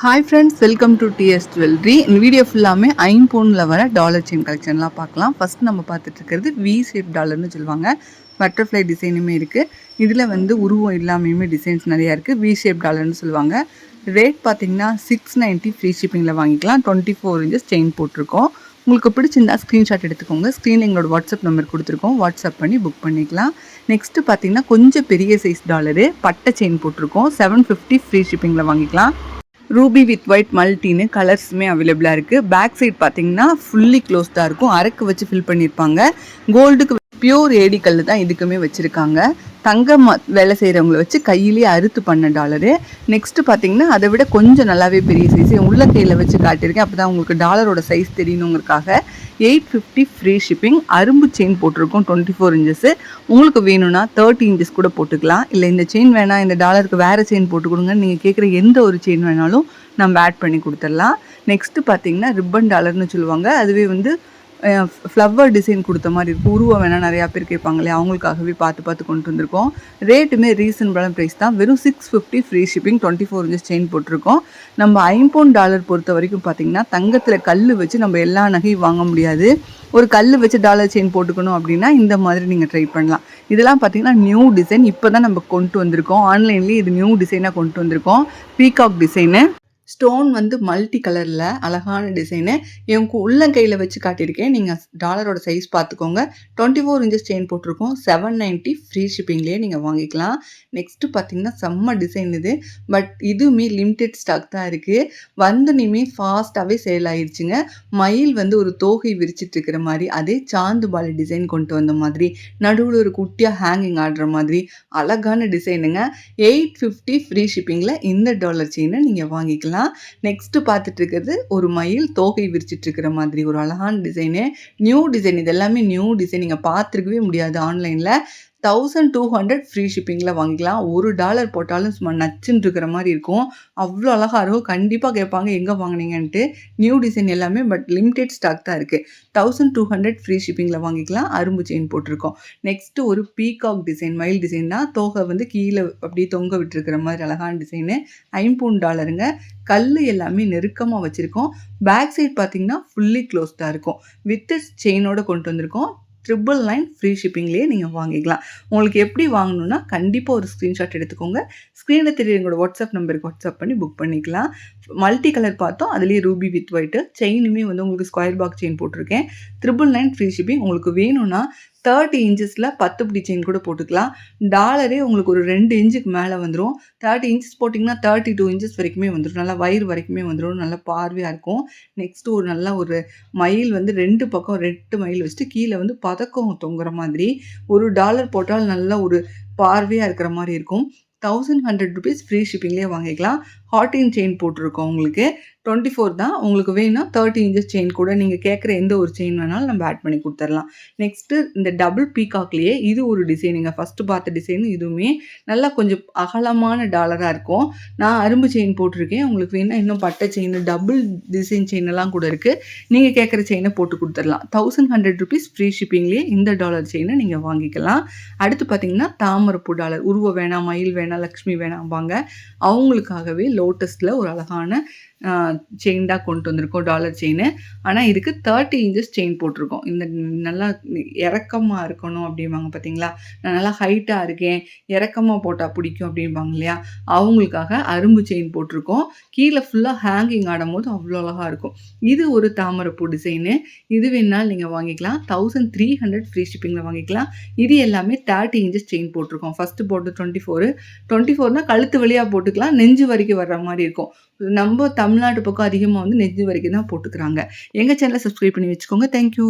Hi friends, welcome to DS jewellery. இந்த video ஃபுல்லாமே ஐம்பொனில் வர டாலர் செயின் கலெக்ஷன்லாம் பார்க்கலாம். ஃபஸ்ட் நம்ம பார்த்துட்டு இருக்கிறது வி ஷேப் டாலர்னு சொல்லுவாங்க. பட்டர்ஃப்ளை டிசைனுமே இருக்குது. இதில் வந்து உருவம் இல்லாமையுமே டிசைன்ஸ் நிறையா இருக்குது. வி ஷேப் டாலர்னு சொல்லுவாங்க. ரேட் பார்த்தீங்கன்னா 690 ஃப்ரீ ஷிப்பிங்கில் வாங்கிக்கலாம். 24 இன்ச்சஸ் செயின் போட்டிருக்கோம். உங்களுக்கு பிடிச்சிருந்தா ஸ்க்ரீன்ஷாட் எடுத்துக்கோங்க. ஸ்க்ரீனில் எங்களோட வாட்ஸ்அப் நம்பர் கொடுத்துருக்கோம். வாட்ஸ்அப் பண்ணி புக் பண்ணிக்கலாம். நெக்ஸ்ட்டு பார்த்தீங்கன்னா கொஞ்சம் பெரிய சைஸ் டாலரு பட்டை செயின் போட்டிருக்கோம். 750 ஃப்ரீ ஷிப்பிங்கில் வாங்கிக்கலாம். ரூபி வித் ஒயிட் மல்டின்னு கலர்ஸுமே அவைலபிளாக இருக்குது. பேக் சைட் பார்த்தீங்கன்னா ஃபுல்லி க்ளோஸ்டாக இருக்கும். அரக்கு வச்சு ஃபில் பண்ணியிருப்பாங்க. கோல்டுக்கு பியூர் ஏடி கல் தான் இதுக்குமே வச்சுருக்காங்க. தங்கம் வேலை செய்கிறவங்கள வச்சு கையிலேயே அறுத்து பண்ண டாலரு. நெக்ஸ்ட்டு பார்த்தீங்கன்னா அதை விட கொஞ்சம் நல்லாவே பெரிய சைஸ் உள்ள கையில் வச்சு காட்டியிருக்கேன். அப்போ தான் உங்களுக்கு டாலரோட சைஸ் தெரியணுங்கிறதுக்காக 850 ஃப்ரீ ஷிப்பிங். அரும்பு செயின் போட்டிருக்கோம் 24 இன்ச்சஸ். உங்களுக்கு வேணும்னா 30 இன்ச்சஸ் கூட போட்டுக்கலாம். இல்லை இந்த செயின் வேணாம், இந்த டாலருக்கு வேறு செயின் போட்டு கொடுங்கன்னு நீங்கள் கேட்குற எந்த ஒரு செயின் வேணாலும் நம்ம ஆட் பண்ணி கொடுத்துடலாம். நெக்ஸ்ட்டு பார்த்தீங்கன்னா ரிப்பன் டாலர்னு சொல்லுவாங்க. அதுவே வந்து ஃப்ளவர் டிசைன் கொடுத்த மாதிரி இருக்கும். உருவம் வேணால் நிறையா பேர் கேட்பாங்க இல்லையா, அவங்களுக்காகவே பார்த்து கொண்டு வந்திருக்கோம். ரேட்டுமே ரீசனபிளான ப்ரைஸ் தான். வெறும் 650 ஃப்ரீ ஷிப்பிங். 24 இன்ச்சஸ் செயின் போட்டிருக்கோம். நம்ம ஐம்பொன் டாலர் பொறுத்த வரைக்கும் பார்த்திங்கன்னா தங்கத்தில் கல் வச்சு நம்ம எல்லா நகையும் வாங்க முடியாது. ஒரு கல் வச்சு டாலர் செயின் போட்டுக்கணும் அப்படின்னா இந்த மாதிரி நீங்கள் ட்ரை பண்ணலாம். இதெல்லாம் பார்த்திங்கன்னா நியூ டிசைன் இப்போ தான் நம்ம கொண்டு வந்திருக்கோம். ஆன்லைன்லேயே இது நியூ டிசைனாக கொண்டு வந்திருக்கோம். Peacock design. ஸ்டோன் வந்து மல்டி கலரில் அழகான டிசைனு. எனக்கு உள்ளங்கையில் வச்சு காட்டியிருக்கேன். நீங்கள் டாலரோட சைஸ் பார்த்துக்கோங்க. 24 இன்ச்சஸ் செயின் போட்டிருக்கோம். 790 ஃப்ரீ ஷிப்பிங்லேயே நீங்கள் வாங்கிக்கலாம். நெக்ஸ்ட்டு பார்த்தீங்கன்னா செம்ம டிசைன் இது. பட் இதுவுமே லிமிடெட் ஸ்டாக் தான் இருக்குது. வந்தனையுமே ஃபாஸ்ட்டாகவே சேல் ஆயிடுச்சுங்க. மயில் வந்து ஒரு தோகை விரிச்சிட்டு இருக்கிற மாதிரி, அதே சாந்து பாலி டிசைன் கொண்டு வந்த மாதிரி, நடுவில் ஒரு குட்டியாக ஹேங்கிங் ஆடுற மாதிரி அழகான டிசைனுங்க. 850 ஃப்ரீ ஷிப்பிங்கில் இந்த டாலர் செயினை நீங்கள் வாங்கிக்கலாம். நெக்ஸ்ட் பார்த்துட்டு இருக்கிறது ஒரு மயில் தோகை விரிச்சிட்டு இருக்கிற மாதிரி ஒரு அழகான டிசைனு. New design. இது எல்லாமே நியூ டிசைன். நீங்கள் பார்த்துருக்கவே முடியாது ஆன்லைனில். 1200 ஃப்ரீ ஷிப்பிங்கில் வாங்கிக்கலாம். $1 போட்டாலும் சும்மா நச்சுன்னு இருக்கிற மாதிரி இருக்கும். அவ்வளோ அழகாக இருக்கும். கண்டிப்பாக கேட்பாங்க எங்கே வாங்கினீங்கன்ட்டு. நியூ டிசைன் எல்லாமே, பட் லிமிடெட் ஸ்டாக் தான் இருக்குது. 1200 ஃப்ரீ ஷிப்பிங்கில் வாங்கிக்கலாம். அரும்பு செயின் போட்டிருக்கோம். நெக்ஸ்ட்டு ஒரு பீகாக் டிசைன், மயில் டிசைன் தான். தோகை வந்து கீழே அப்படியே தொங்க விட்டுருக்கிற மாதிரி அழகான டிசைனு. $50 கல் எல்லாமே நெருக்கமாக வச்சுருக்கோம். பேக் சைட் பார்த்தீங்கன்னா ஃபுல்லி க்ளோஸ்டாக இருக்கும். வித் செயினோடு கொண்டு வந்திருக்கோம். 999 ஃப்ரீ ஷிப்பிங்லேயே நீங்கள் வாங்கிக்கலாம். உங்களுக்கு எப்படி வாங்கணுன்னா கண்டிப்பாக ஒரு ஸ்க்ரீன்ஷாட் எடுத்துக்கோங்க. ஸ்க்ரீனில் தெரிய எங்களோட வாட்ஸ்அப் நம்பருக்கு வாட்ஸ்அப் பண்ணி புக் பண்ணிக்கலாம். மல்டி கலர் பார்த்தோம். அதுலேயே ரூபி வித் ஒயிட்டு. செயினுமே வந்து உங்களுக்கு ஸ்கொயர் பாக்ஸ் செயின் போட்டிருக்கேன். 999 ஃப்ரீ ஷிப்பிங். உங்களுக்கு வேணும்னா 30 இன்ச்சஸில் 10 பிடி செயின் கூட போட்டுக்கலாம். டாலரே உங்களுக்கு ஒரு 2 இன்ச்சுக்கு மேலே வந்துடும். 30 இன்ச்சஸ் போட்டிங்கன்னா 32 இன்ச்சஸ் வரைக்குமே வந்துடும். நல்லா வயிறு வரைக்குமே வந்துடும். நல்லா பார்வையாக இருக்கும். நெக்ஸ்ட்டு ஒரு நல்ல ஒரு மயில் வந்து 2 பக்கம் 2 மயில் வச்சுட்டு கீழே வந்து பதக்கம் தொங்குற மாதிரி $1 போட்டால் நல்லா ஒரு பார்வையாக இருக்கிற மாதிரி இருக்கும். 1100 ஃப்ரீ ஷிப்பிங்லேயே வாங்கிக்கலாம். ஹார்டின் செயின் போட்டிருக்கோம். உங்களுக்கு 24 தான். உங்களுக்கு வேணும்னா 30 இன்ச்சஸ் செயின் கூட நீங்கள் கேட்குற எந்த ஒரு செயின் வேணாலும் நம்ம ஆட் பண்ணி கொடுத்துடலாம். நெக்ஸ்ட்டு இந்த டபுள் பீகாக்லேயே இது ஒரு டிசைனுங்க. ஃபஸ்ட்டு பார்த்த டிசைன் இதுவுமே நல்லா கொஞ்சம் அகலமான டாலராக இருக்கும். நான் அரும்பு செயின் போட்டிருக்கேன். உங்களுக்கு வேணும்னா இன்னும் பட்டை செயின், டபுள் டிசைன் செயின் எல்லாம் கூட இருக்குது. நீங்கள் கேட்குற செயினை போட்டு கொடுத்துடலாம். 1100 ஃப்ரீ ஷிப்பிங்லேயே இந்த டாலர் செயினை நீங்கள் வாங்கிக்கலாம். அடுத்து பார்த்தீங்கன்னா தாமரைப்பூ டாலர். உருவம் வேணாம், மயில் வேணாம், லக்ஷ்மி வேணாம்பாங்க. அவங்களுக்காகவே லோட்டஸில் ஒரு அழகான செயின் தான் கொண்டு வந்திருக்கோம். Dollar chain. ஆனால் இதுக்கு 30 இன்ச்சஸ் செயின் போட்டிருக்கோம். இந்த நல்லா இறக்கமாக இருக்கணும் அப்படிம்பாங்க பார்த்தீங்களா, நான் நல்லா ஹைட்டாக இருக்கேன், இறக்கமாக போட்டால் பிடிக்கும் அப்படிம்பாங்க இல்லையா, அவங்களுக்காக அரும்பு செயின் போட்டிருக்கோம். கீழே ஃபுல்லாக ஹேங்கிங் ஆடும்போது அவ்வளோ அழகாக இருக்கும். இது ஒரு தாமரைப்பூ டிசைனு. இது வேணாலும் நீங்கள் வாங்கிக்கலாம். 1300 ஃப்ரீ ஷிப்பிங்கில் வாங்கிக்கலாம். இது எல்லாமே 30 இன்ச்சஸ் செயின் போட்டிருக்கோம். ஃபஸ்ட்டு போட்டு 24னா கழுத்து வழியாக போட்டுக்கலாம். நெஞ்சு வரைக்கும் வர்ற மாதிரி இருக்கும். நம்ம தமிழ்நாட்டு பக்கம் அதிகமாக வந்து நெஞ்சு வரைக்கும் தான் போட்டுக்கிறாங்க. எங்கள் சேனலை சப்ஸ்கிரைப் பண்ணி வச்சுக்கோங்க. தேங்க்யூ.